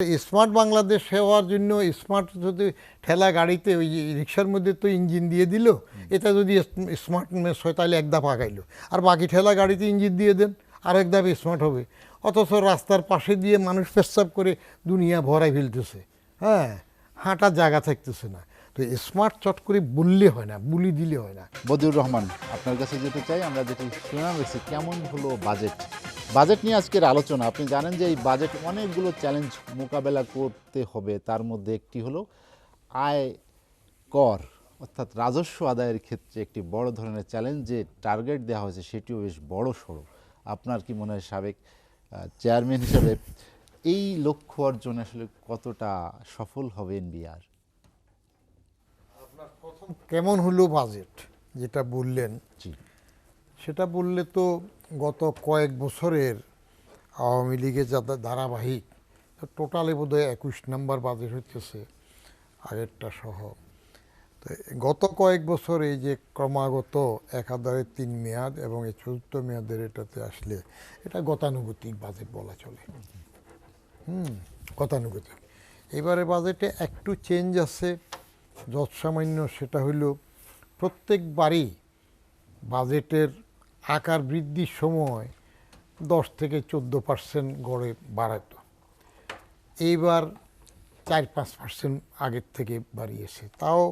Smart Bangladesh হওয়ার জন্য smart যদি ঠেলা গাড়িতে ওই রিক্সার মধ্যে তো ইঞ্জিন দিয়ে দিল, এটা যদি স্মার্টনেস হয় তাহলে এক ধাপ আগাইলো, আর বাকি ঠেলা গাড়িতে ইঞ্জিন দিয়ে দেন আর এক ধাপ স্মার্ট হবে। অথচ রাস্তার পাশে দিয়ে মানুষ পেচ্ছাপ করে দুনিয়া ভরাই ফেলতেছে, হ্যাঁ, হাঁটার জায়গা থাকতেছে না। তো স্মার্ট চট করে বললে হয় না, বুলি দিলে হয় না। বদিউর রহমান, আপনার কাছে যেতে চাই, আমরা যেটি শুনলাম হয়েছে কেমন হলো বাজেট নিয়ে আজকের আলোচনা। আপনি জানেন যে এই বাজেট অনেকগুলো চ্যালেঞ্জ মোকাবেলা করতে হবে, তার মধ্যে একটি হলো আয় কর অর্থাৎ রাজস্ব আদায়ের ক্ষেত্রে একটি বড় ধরনের চ্যালেঞ্জ, যে টার্গেট দেওয়া হয়েছে সেটিও বেশ বড় সড়ো। আপনার কি মনে হয় সাবেক চেয়ারম্যান হিসেবে এই লক্ষ্য অর্জনে আসলে কতটা সফল হবে এনবিআর? কেমন হলো বাজেট যেটা বললেন, জি, সেটা বললে তো গত কয়েক বছরের আওয়ামী লীগের যা ধারাবাহিক, টোটালে বোধহয় 21 নম্বর বাজেট হচ্ছে আগেরটা সহ। তো গত কয়েক বছর এই যে ক্রমাগত একাধারে 3 মেয়াদ এবং এই 4th মেয়াদের এটাতে আসলে এটা গতানুগতিক বাজেট বলা চলে। গতানুগতিক। এবারে বাজেটে একটু চেঞ্জ আছে যৎসামান্য, সেটা হইল প্রত্যেকবারই বাজেটের আকার বৃদ্ধির সময় 10 থেকে 14% গড়ে বাড়াতো। এইবার 4-5% আগের থেকে বাড়িয়েছে। তাও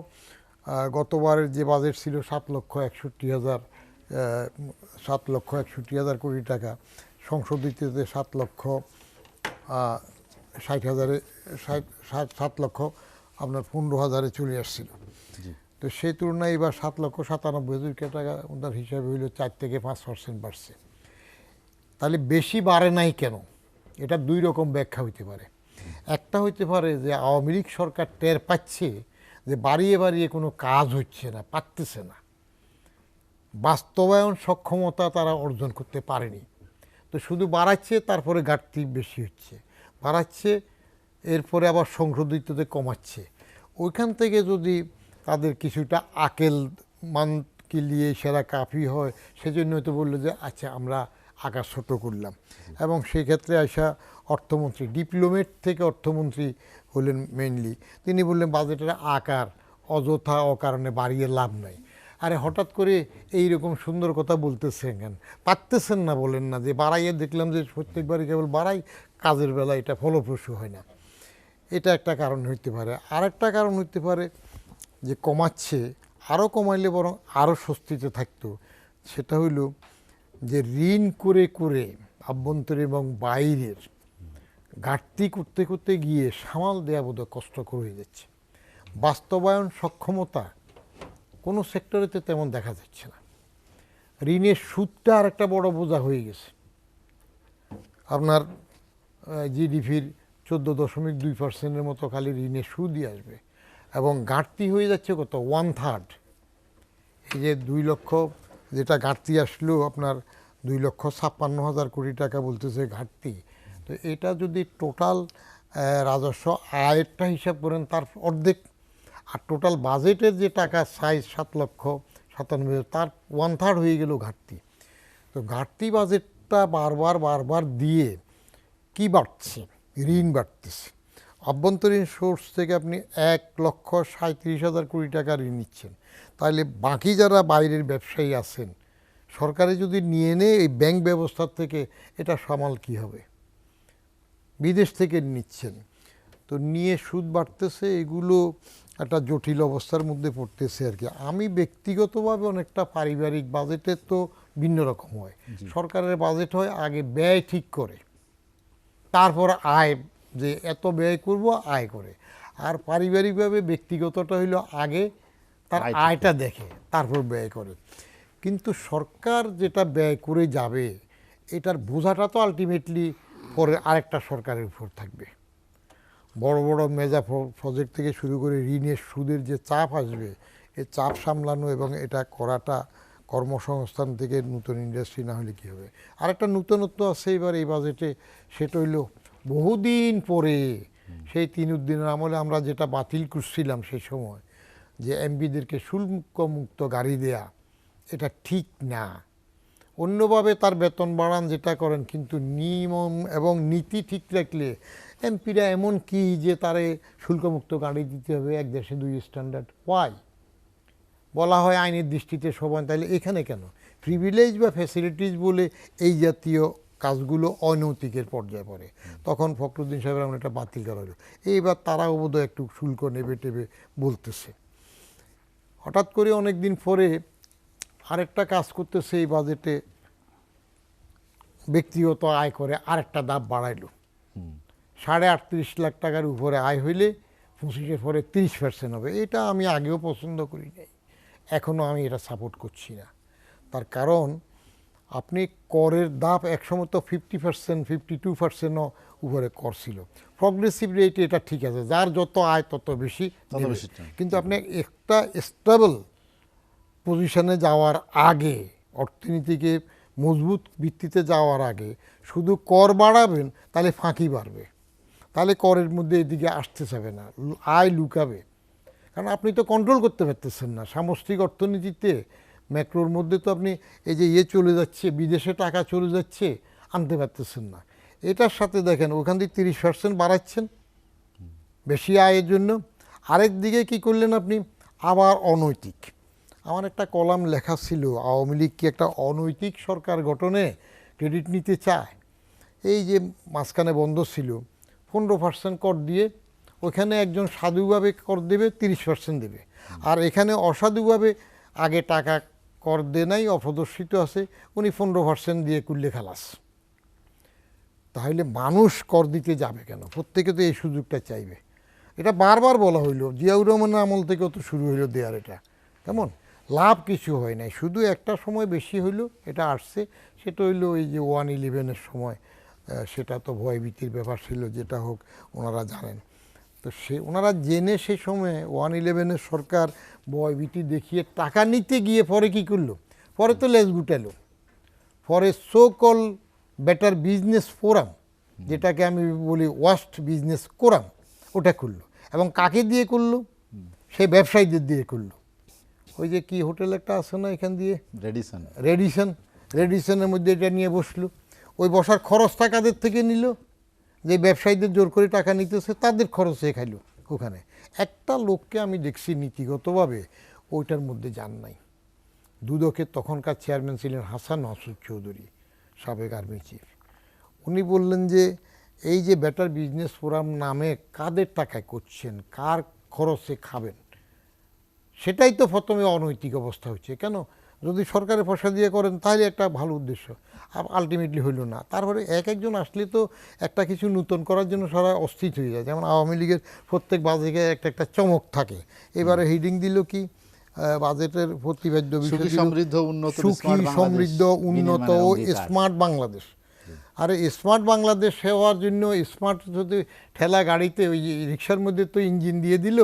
গতবারের যে বাজেট ছিল 7,61,000 কোটি টাকা, সংশোধিততে 7,60,000 আপনার 15,000 চলে আসছিল। তো সেই তুলনায় এবার 7,97,000 টাকা ওনার হিসাবে হইল 4 থেকে 5% বাড়ছে। তাহলে বেশি বাড়ে নাই কেন? এটা 2 রকম ব্যাখ্যা হইতে পারে। একটা হইতে পারে যে আওয়ামী লীগ সরকার টের পাচ্ছে যে বাড়িয়ে বাড়িয়ে কোনো কাজ হচ্ছে না, পারতেছে না, বাস্তবায়ন সক্ষমতা তারা অর্জন করতে পারেনি। তো শুধু বাড়াচ্ছে, তারপরে ঘাটতি বেশি হচ্ছে, বাড়াচ্ছে, এরপরে আবার সংশোধিততে কমাচ্ছে। ওইখান থেকে যদি তাদের কিছুটা আকেল মান কিলিয়ে সেরা কাফি হয়, সেজন্য তো বললো যে আচ্ছা আমরা আকার ছোট করলাম। এবং সেই ক্ষেত্রে আইসা অর্থমন্ত্রী, ডিপ্লোমেট থেকে অর্থমন্ত্রী হলেন মেইনলি, তিনি বললেন বাজেটের আকার অযথা অকারণে বাড়িয়ে লাভ নাই। আরে হঠাৎ করে এই রকম সুন্দর কথা বলতেছেন কেন? পারতেছেন না বলেন না, যে বাড়াইয়ে দেখলাম যে প্রত্যেকবারই কেবল বাড়াই, কাজের বেলা এটা ফলপ্রসূ হয় না। এটা একটা কারণ হইতে পারে। আরেকটা কারণ হইতে পারে যে কমাচ্ছে, আরও কমাইলে বরং আরও স্বস্তিতে থাকতো। সেটা হইল যে ঋণ করে করে আভ্যন্তরীণ এবং বাইরের ঘাটতি করতে করতে গিয়ে সামাল দেওয়া বোধহয় কষ্টকর হয়ে যাচ্ছে। বাস্তবায়ন সক্ষমতা কোনো সেক্টরেতে তেমন দেখা যাচ্ছে না। ঋণের সুদটা আর একটা বড় বোঝা হয়ে গেছে। আপনার জিডিপির 14.2% মতো খালি ঋণের সুদই আসবে, এবং ঘাটতি হয়ে যাচ্ছে কত, 1/3। এই যে 2 লক্ষ যেটা ঘাটতি আসলো, আপনার 2,56,000 কোটি টাকা বলতেছে ঘাটতি। তো এটা যদি টোটাল রাজস্ব আয়েরটা হিসাব করেন তার অর্ধেক, আর টোটাল বাজেটের যে টাকা সাইজ 7,97,000, তার 1/3 হয়ে গেল ঘাটতি। তো ঘাটতি বাজেটটা বারবার দিয়ে কি বাড়ছে? ঋণ বাড়তেছে। অভ্যন্তরীণ সোর্স থেকে আপনি 1,37,000 কোটি টাকা ঋণ নিচ্ছেন, তাহলে বাকি যারা বাইরের ব্যবসায়ী আছেন, সরকারে যদি নিয়ে নেয় এই ব্যাংক ব্যবস্থার থেকে, এটা সামাল কি হবে? বিদেশ থেকে নিচ্ছেন, তো নিয়ে সুদ বাড়তেছে, এগুলো একটা জটিল অবস্থার মধ্যে পড়তেছে আর কি। আমি ব্যক্তিগতভাবে অনেকটা পারিবারিক, বাজেটের তো ভিন্ন রকম হয়। সরকারের বাজেট হয় আগে ব্যয় ঠিক করে, তারপর আয়, যে এত ব্যয় করব আয় করে। আর পারিবারিকভাবে ব্যক্তিগতটা হইলো আগে তার আয়টা দেখে তারপর ব্যয় করে। কিন্তু সরকার যেটা ব্যয় করে যাবে, এটার বোঝাটা তো আলটিমেটলি পরে আরেকটা সরকারের উপর থাকবে। বড় বড় মেজা প্রজেক্ট থেকে শুরু করে ঋণের সুদের যে চাপ আসবে, এই চাপ সামলানো এবং এটা করাটা, কর্মসংস্থান থেকে নতুন ইন্ডাস্ট্রি না হলে কী হবে? আরেকটা নূতনত্ব আছে এবার এই বাজেটে, সেটা হইল বহুদিন পরে সেই 3 উদ্দিনের আমলে আমরা যেটা বাতিল করছিলাম সেই সময়, যে এমপিদেরকে শুল্কমুক্ত গাড়ি দেয়া, এটা ঠিক না। অন্যভাবে তার বেতন বাড়ান যেটা করেন, কিন্তু নিয়ম এবং নীতি ঠিক রাখলে এমপিরা এমন কি যে তারে শুল্কমুক্ত গাড়ি দিতে হবে, এক দেশে দুই স্ট্যান্ডার্ড, ওয়াই? বলা হয় আইনের দৃষ্টিতে সবাই, তাহলে এখানে কেন প্রিভিলেজ বা ফ্যাসিলিটিস বলে এই জাতীয় কাজগুলো অনৈতিকের পর্যায়ে পড়ে? তখন ফখরুদ্দিন সাহেবের আমরা এটা বাতিল করা হলো। এইবার তারাও বোধহয় একটু শুল্ক নেবে টেবে বলতেছে। হঠাৎ করে অনেক দিন পরে আরেকটা কাজ করতেছে এই বাজেটে, ব্যক্তিগত আয় করে আরেকটা ধাপ বাড়াইলো। 38.5 লাখ টাকার উপরে আয় হইলে 25-এর পরে 30% হবে। এটা আমি আগেও পছন্দ করি নাই, এখনও আমি এটা সাপোর্ট করছি না। তার কারণ আপনি করের ধাপ একসময় তো 50%, 52%ও উপরে কর ছিল। প্রগ্রেসিভ রেট এটা ঠিক আছে, যার যত আয় তত বেশি দেবে। কিন্তু আপনি একটা স্টেবল পজিশনে যাওয়ার আগে, অর্থনীতিকে মজবুত ভিত্তিতে যাওয়ার আগে শুধু কর বাড়াবেন, তাহলে ফাঁকি বাড়বে, তাহলে করের মধ্যে এদিকে আসতে চাবে না, আয় লুকাবে। কারণ আপনি তো কন্ট্রোল করতে পারতেছেন না সামষ্টিক অর্থনীতিতে। ম্যাক্রোর মধ্যে তো আপনি এই যে চলে যাচ্ছে, বিদেশে টাকা চলে যাচ্ছে, আনতে পারতেছেন না। এটার সাথে দেখেন ওখান থেকে 30% বাড়াচ্ছেন বেশি আয়ের জন্য, আরেক দিকে কী করলেন আপনি, আবার অনৈতিক। আমার একটা কলাম লেখা ছিল, আওয়ামী লীগ কি একটা অনৈতিক সরকার গঠনে ক্রেডিট নিতে চায়? এই যে মাঝখানে বন্ধ ছিল, 15% কর দিয়ে ওখানে একজন সাধুভাবে কর দেবে, 30% দেবে, আর এখানে অসাধুভাবে আগে টাকা কর দেয় নাই, অপ্রদর্শিত আছে, উনি 15% দিয়ে করলে খালাস। তাহলে মানুষ কর দিতে যাবে কেন? প্রত্যেকে তো এই সুযোগটা চাইবে। এটা বারবার বলা হইলো, জিয়াউর রহমানের আমল থেকেও তো শুরু হইলো দেয়ার, এটা কেমন লাভ কিছু হয় নাই, শুধু একটা সময় বেশি হইলো এটা আসছে, সেটা হইলো এই যে 1/11-এর সময়। সেটা তো ভয়ভীতির ব্যাপার ছিল, যেটা হোক ওনারা জানেন। তো ওনারা জেনে সে সময় 1/11-এর সরকার ভয়ভীতি দেখিয়ে টাকা নিতে গিয়ে পরে কি করলো, পরে তো লেজ গুটালো, পরে so call better business forum, যেটাকে আমি বলি ওয়াস্ট বিজনেস কোরাম, ওটা করলো। এবং কাকে দিয়ে করলো? সেই ব্যবসায়ীদের দিয়ে করলো। ওই যে কি হোটেল একটা আছে না এখান দিয়ে, রেডিসনের মধ্যে এটা নিয়ে বসলো। ওই বসার খরচটা কাদের থেকে নিল? যে ব্যবসায়ীদের জোর করে টাকা নিতেছে তাদের খরচে খাইলো। ওখানে একটা লোককে আমি দেখছি নীতিগতভাবে ওইটার মধ্যে যান নাই। দুদকের তখনকার চেয়ারম্যান ছিলেন হাসান মাসুদ চৌধুরী, সাবেক আর্মি চিফ। উনি বললেন যে এই যে বেটার বিজনেস ফোরাম নামে কাদের টাকায় করছেন, কার খরচে খাবেন, সেটাই তো প্রথমে অনৈতিক অবস্থা হচ্ছে। কেন? যদি সরকারের পয়সা দিয়ে করেন তাহলে একটা ভালো উদ্দেশ্য, আলটিমেটলি হইল না। তারপরে একজন আসলে তো একটা কিছু নূতন করার জন্য সারা অস্থির হয়ে যায়। যেমন আওয়ামী লীগের প্রত্যেক বাজেটে একটা চমক থাকে। এবারে হিডিং দিল কি, বাজেটের প্রতিপাদ্য বিষয় সুখী সমৃদ্ধ উন্নত ও স্মার্ট বাংলাদেশ। আর স্মার্ট বাংলাদেশ হওয়ার জন্য স্মার্ট যদি ঠেলা গাড়িতে ওই রিক্সার মধ্যে তো ইঞ্জিন দিয়ে দিল,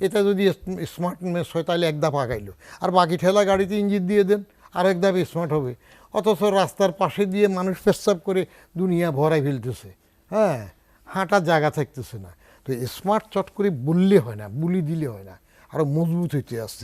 এটা যদি স্মার্টনেস হয় তাহলে এক ধাপ আগাইলো, আর বাকি ঠেলা গাড়িতে ইঞ্জিন দিয়ে দেন আর এক ধাপ স্মার্ট হবে। অথচ রাস্তার পাশে দিয়ে মানুষ পেচ্ছাপ করে দুনিয়া ভরাই ফেলতেছে, হ্যাঁ, হাঁটার জায়গা থাকতেছে না। তো স্মার্ট চট করে বললে হয় না, বুলি দিলে হয় না, আরও মজবুত হইতে আসছে।